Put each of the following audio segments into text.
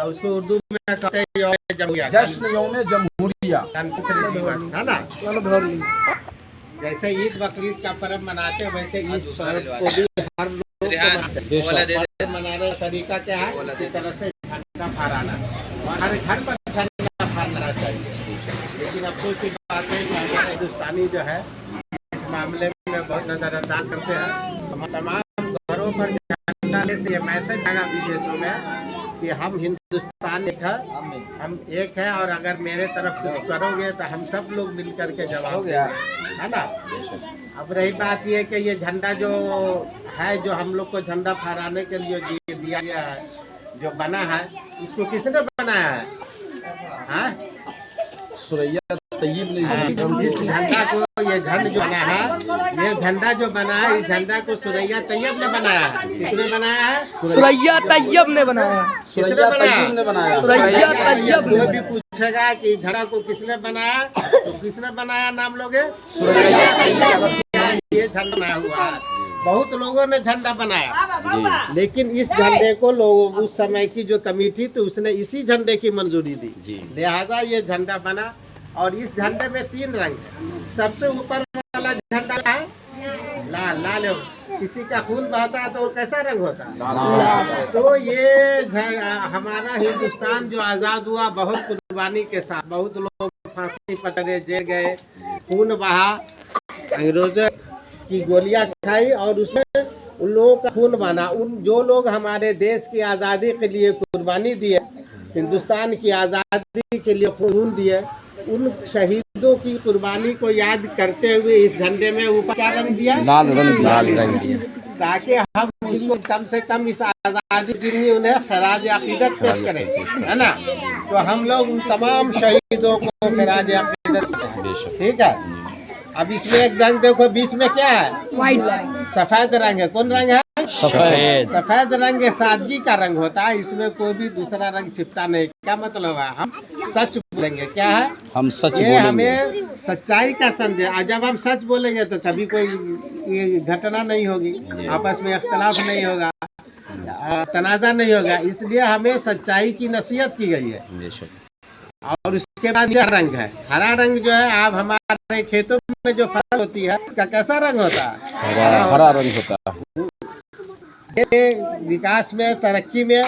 उसको उर्दू में कहते हैं जमहूरिया, जश्न यौम जमहूरिया, है ना। जैसे ईद बकरीद का पर्व मनाते हैं वैसे इस पर्व को भी हर लोग मनाने का तरीका क्या है, इसी तरह से झंडा फहराना और हर घर पर झंडा फहराना चाहिए। लेकिन अफसोस की बात है कि हमारे हिंदुस्तानी जो है इस मामले में बहुत नजरअंदाज करते हैं। तमाम घरों पर झंडा से ये मैसेज आएगा विदेशों में कि हम हिंदुस्तान एक है, हम एक है और अगर मेरे तरफ कुछ करोगे तो हम सब लोग मिल करके जवाब देंगे, है ना। अब रही बात ये कि ये झंडा जो है, जो हम लोग को झंडा फहराने के लिए दिया गया है, जो बना है, इसको किसने बनाया है? हाँ, सुरैया तैयब ने इस झंडा को, ये झंड जो बना है, ये झंडा जो बना है, इस झंडा को सुरैया तैयब ने बनाया है। किसने बनाया है? सुरैया तैयब ने बनाया। सुरैया तैयब ने बनाया। सुरैया तैयब कोई भी पूछेगा कि झंडा को किसने बनाया तो किसने बनाया, नाम लोगे? सुरैया तैयब। ये झंडा बनाया हुआ है, बहुत लोगों ने झंडा बनाया, लेकिन इस झंडे को लोग, उस समय की जो कमेटी थी उसने इसी झंडे की मंजूरी दी, लिहाजा ये झंडा बना। और इस झंडे में 3 रंग है। सबसे ऊपर वाला झंडा है लाल, लाल किसी का खून बहता है तो कैसा रंग होता है? तो ये हमारा हिंदुस्तान जो आज़ाद हुआ बहुत कुर्बानी के साथ, बहुत लोग फांसी पकड़े, जेल गए, खून बहा, अंग्रेजों की गोलियां खाई और उसमें उन लोगों का खून बना। उन जो लोग हमारे देश की आज़ादी के लिए कुर्बानी दिए, हिंदुस्तान की आज़ादी के लिए खून दिए, उन शहीदों की कुर्बानी को याद करते हुए इस झंडे में ऊपर क्या रंग दिया? लाल रंग दिया, ताकि हम उसको कम से कम इस आज़ादी के लिए उन्हें खराज अकीदत पेश करें, है ना। तो हम लोग उन तमाम शहीदों को खराज अकीदत, ठीक है। अब इसमें एक रंग देखो, बीच में क्या है? व्हाइट, सफेद रंग है। कौन रंग है? सफेद। सफेद रंग सादगी का रंग होता है, इसमें कोई भी दूसरा रंग छिपता नहीं। क्या मतलब है? हम सच बोलेंगे। क्या है? हम सच बोलेंगे। हमें सच्चाई का संदेश। और जब हम सच बोलेंगे तो कभी कोई घटना नहीं होगी, आपस में इख्तलाफ नहीं होगा, तनाज़ा नहीं होगा। इसलिए हमें सच्चाई की नसीहत की गई है। और उसके बाद यह रंग है हरा रंग, जो है आप हमारे खेतों में जो फसल होती है उसका कैसा रंग होता है? हरा रंग होता है। विकास में, तरक्की में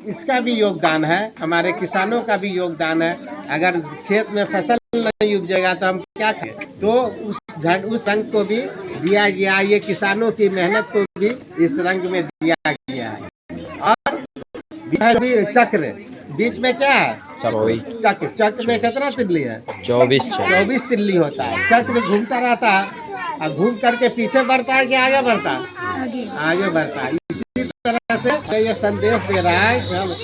इसका भी योगदान है, हमारे किसानों का भी योगदान है। अगर खेत में फसल नहीं उपजेगा तो हम क्या करें? तो उस रंग को भी दिया गया, ये किसानों की मेहनत को भी इस रंग में दिया गया है। और भी चक्र, बीच में क्या है? चक्र में कितना तिल्ली है? 24 तिल्ली होता है। चक्र घूमता रहता है और घूम करके पीछे बढ़ता है कि आगे बढ़ता है? आगे बढ़ता है। इसी तरह से ये संदेश दे रहा है कि हम,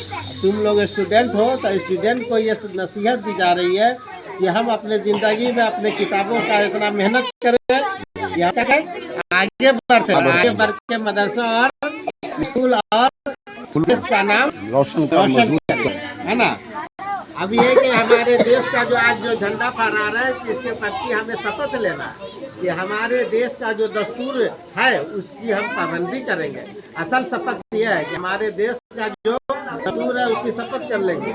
तुम लोग स्टूडेंट हो तो स्टूडेंट को ये नसीहत दी जा रही है कि हम अपने ज़िंदगी में अपने किताबों का इतना मेहनत करें कि आगे बढ़ के मदरसा और स्कूल और देश का नाम रोशन करें, है ना। अब ये कि हमारे देश का जो आज जो झंडा फहरा रहा है, इसके प्रति हमें शपथ लेना है कि हमारे देश का जो दस्तूर है उसकी हम पाबंदी करेंगे। असल शपथ यह है कि हमारे देश का जो दस्तूर है उसकी शपथ कर लेंगे।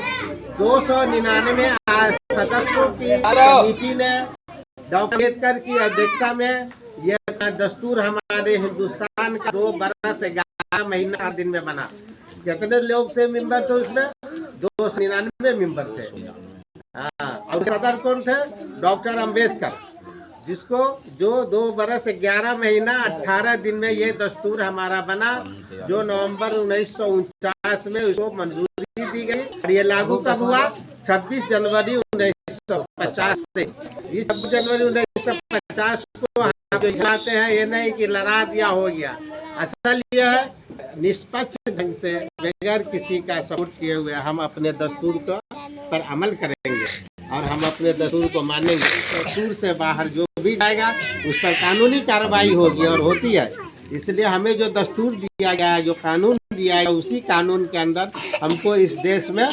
299 सदस्यों की कमेटी ने डॉक्टर अम्बेडकर की अध्यक्षता में यह दस्तूर हमारे हिंदुस्तान का 2 बरस 11 महीना 8 दिन में बना। कितने लोग थे मेंबर थे उसमें? 299 मेंबर थे। हाँ, और सदर कौन थे? डॉक्टर अम्बेडकर, जिसको जो 2 बरस 11 महीना 18 दिन में ये दस्तूर हमारा बना, जो नवंबर 1949 में उसको मंजूरी दी गई। और ये लागू कब हुआ? 26 जनवरी 1950 से। ये 26 जनवरी 1950 को हम जाते हैं, ये नहीं कि लड़ा दिया हो गया। असल यह है निष्पक्ष ढंग से बगैर किसी का सपोर्ट किए हुए हम अपने दस्तूर को पर अमल करेंगे और हम अपने दस्तूर को मानेंगे। दस्तूर से बाहर जो भी जाएगा उस पर कानूनी कार्रवाई होगी और होती है। इसलिए हमें जो दस्तूर दिया गया है, जो कानून दिया गया, उसी कानून के अंदर हमको इस देश में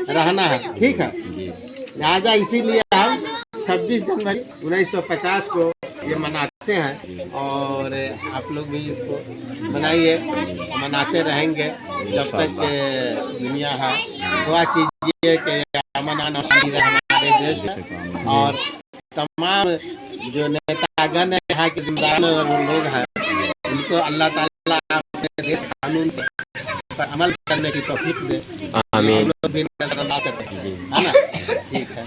रहना है, ठीक है। लिहाजा इसीलिए हम 26 जनवरी 1950 को ये मनाते हैं। रखते हैं और आप लोग भी इसको बनाइए, मनाते रहेंगे जब तक दुनिया है। दुआ कीजिए कि अमन और शांति रहे हमारे देश में, और तमाम जो नेतागण है, यहाँ के जिम्मेदार लोग हैं, उनको अल्लाह ताला अपने देश कानून पर अमल करने की तौफीक दे। आमीन। हम लोग भी नजरअंदाज करते हैं, है ना? ठीक है।